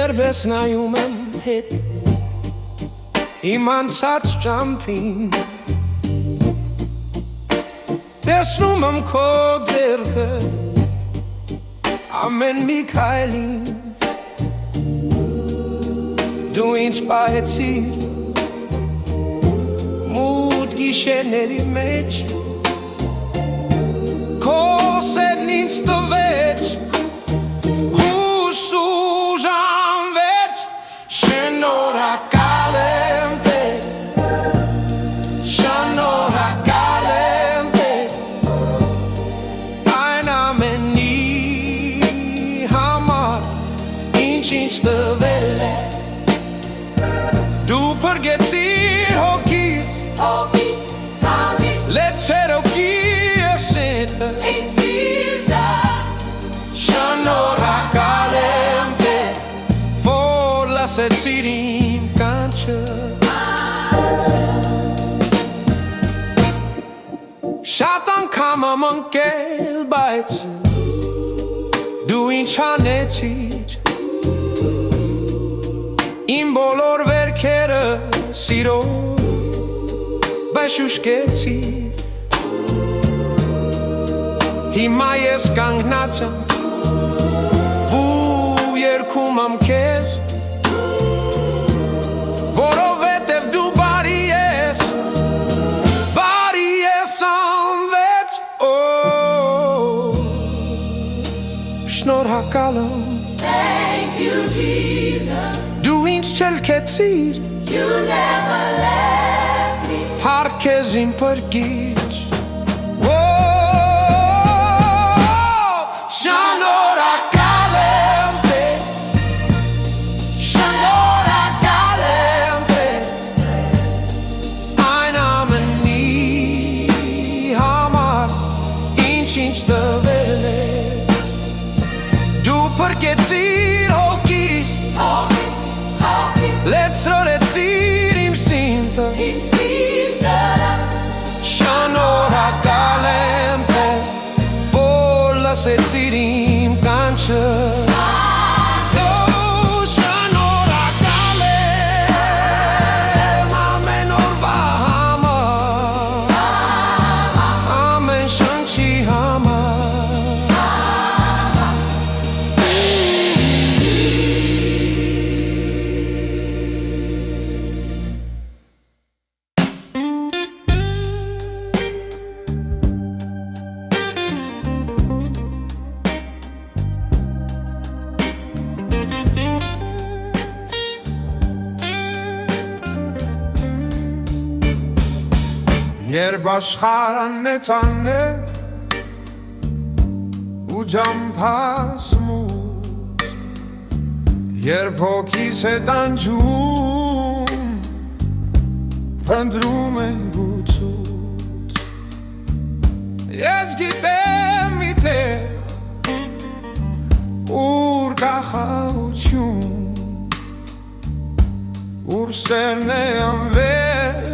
Երբես նայում եմ հետ իմ անցած ճամփին Տեսնում եմ քո ձեռքը ամեն մի քայլին Դու ինձ պահեցիր մութ գիշերների մեջ Քո սերն ինձ տվեց Շնորհակալ եմ Տեր Շնորհակալ եմ Տեր Այն ամենի համար ինչ տվել ես Դու փրկեցիր հոգիս Լեցերոքի սիրտը Շնորհակալ եմ Տեր Որ լսեցիր իմ կանչը Շատ անգամ եմ ընկել, բայց դու ինչ անեցիր Իմ բոլոր վերքերը սիրո բաշուշկեցիր Հիմա ես կանգնած եմ ու երգում եմ քեզ Որովհետև դու բարի ես անվերջ Շնորհակալ եմ Thank you, Jesus. Դու ինձ չլքեցիր You never left me. Փառքեզ իմ փրկիչ Շնորհակալ եմ Տեր Շնորհակալ եմ Տեր Այն ամենի համար ինչ տվել ես Դու փրկեցիր հոգիս Լեցրեցիր իմ սիրտը Շնորհակալ եմ Տեր Որ լսեցիր իմ կանչը Շնորհակալ եմ ամեն օրվա համար Ամեն շնչի համար Երբ աշխարհն է ծանր ու ջամփաս մութ Երբ հոգիս է տանջում փնտրում է գուցուց Ես գիտեմ միտեղ ուր կա խաղություն ուր սերն է անվերջ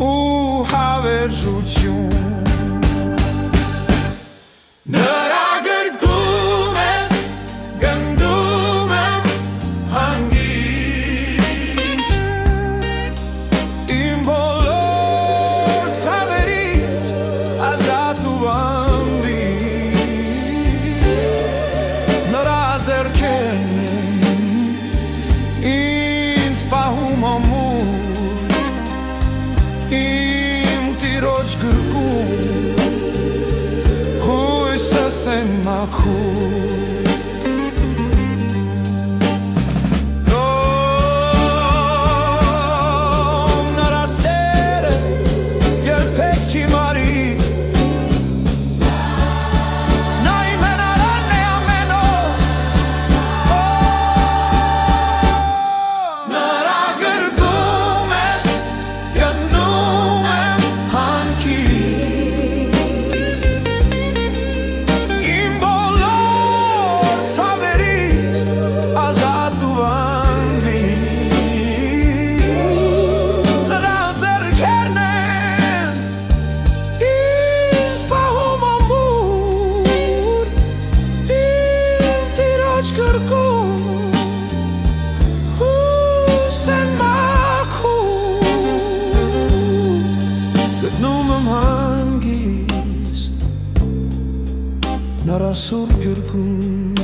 ու հավերժություն Նրա գրկում ես, գնդում եմ հանգիստ Իմ բոլոր ցավերից ազատ ու անվիստ Նրա ձեռքերն ինձ պահում ամուր Իմ տիրոջ գրկում հույսս եմ մաքուր Նրա սերը երբեք չի մարի Նա իմ հենարանն է ամեն օր Նրա գրկում ես գտնում եմ հանքի Իմ բոլոր գտնում եմ հանգիստ նրա սուր գրկում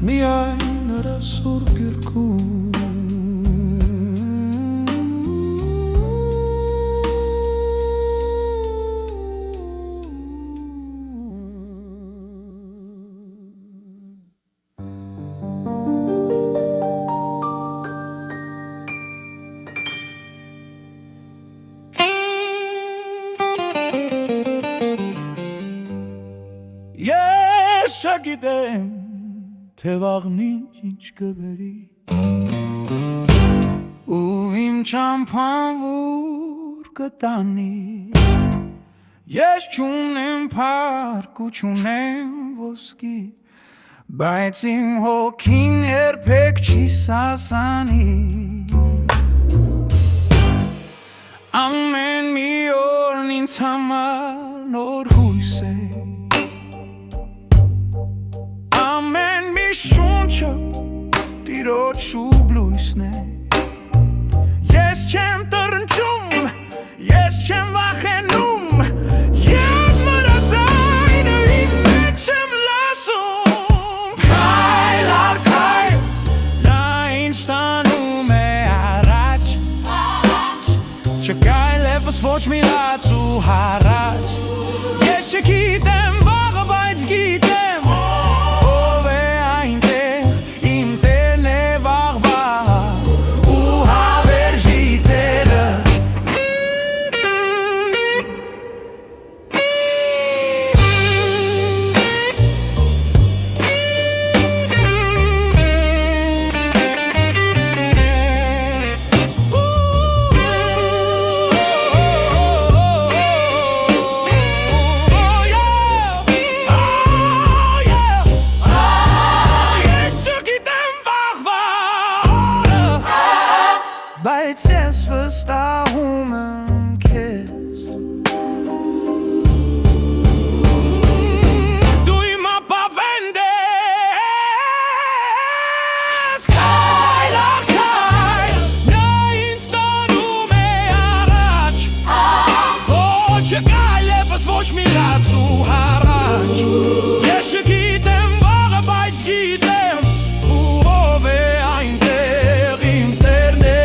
միայն նրա սուր գրկում Ես չգիտեմ, թե վաղն ինչ կբերի ու իմ ճամփան որ կտանի Ես չունեմ փառք ու չունեմ ոսկի բայց իմ հոգին երբեք չի սասանի Ամեն մի օրն ինձ համար նոր հույս է Ամեն մի շունչը տիրոջ շուտ լույսն է Ես չեմ տրնջում, ես չեմ վախենում Եվ մրացայնը իմ մեջ եմ լասում Քայլ առ քայլ, նա ինձ տանում է առաջ Չկայլևս ոչ մի լաց ու հառաչ Ես չգիտեմ վաղը, բայց գիտեմ Բայց ես վստահում եմ քեզ Դու իմ ապավենդ ես Քայլ առ քայլ Նա ինձ տանում է առաջ Չկայլևս ոչ մի լաց ու հառաչ Ես չգիտեմ վաղը, բայց գիտեմ ու ով է այնտեղ իմ տերն է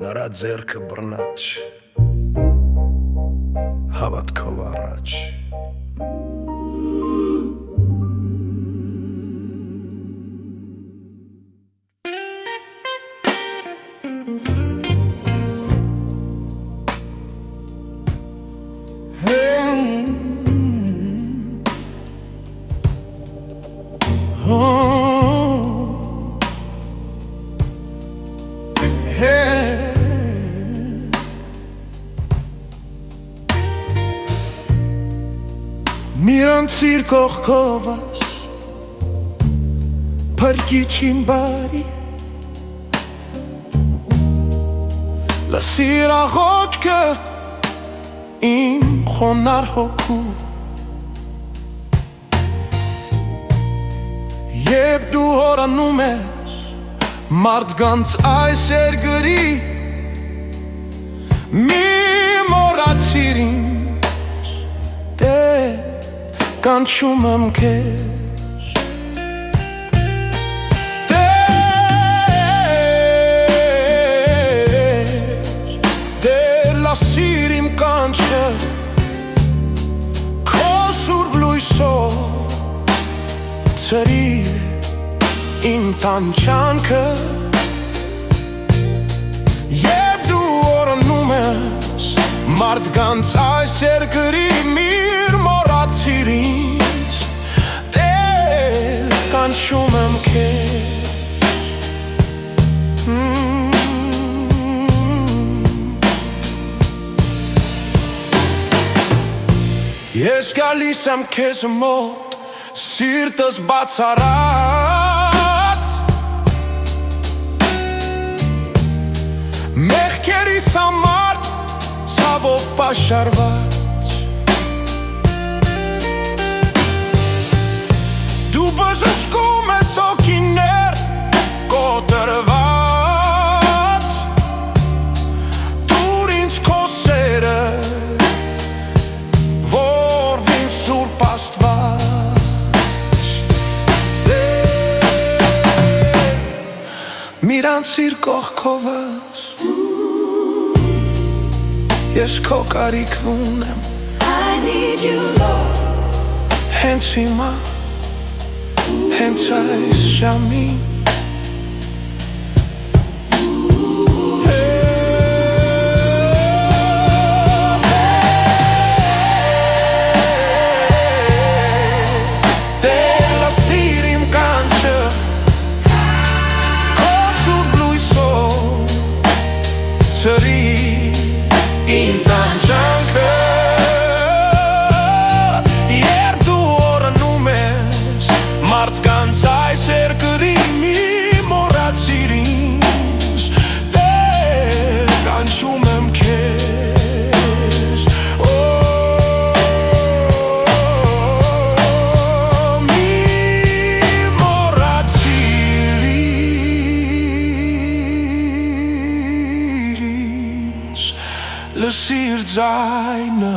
Նրա ձեռքը բռնաչ հավատքով առաջ Miran circo covas Perché cimbari La sera hočke Im khonar hoku Jeb du horanum es Mart ganz aiser gri Mi moratsirin Te Կանչում եմ քեզ Դեր լասիր իմ կանչը Քո սուրբ լույսով Ծրիր իմ տանջանքը Երբ դու օրհնում ես Մարդկանց այս երկրի միր մոռացիր ինձ Տեր կանչում եմ քեզ Ես գալիս եմ քեզ մոտ, սիրտս բացառած, մեղքերիս համար ցավով պաշարված, դու բժշկում ես հոգիներ կոտրված, դուր ինձ քո սերը, որ վին սուրբ Աստված, միրանցիր կողքովս, ես քո կարիքն ունեմ, I need you, Lord. հենց հիմա, հենց այս ժամին, Տեր լսիր իմ կանչը, քո սուրբ լույսով ցրի իմ տանջանքը, երբ դու օրհնում ես մարդկանց այս երկրի, մի մոռացիր ինձ, Տեր, կանչում եմ քեզ, մի մոռացիր ինձ, լսիր ձայնը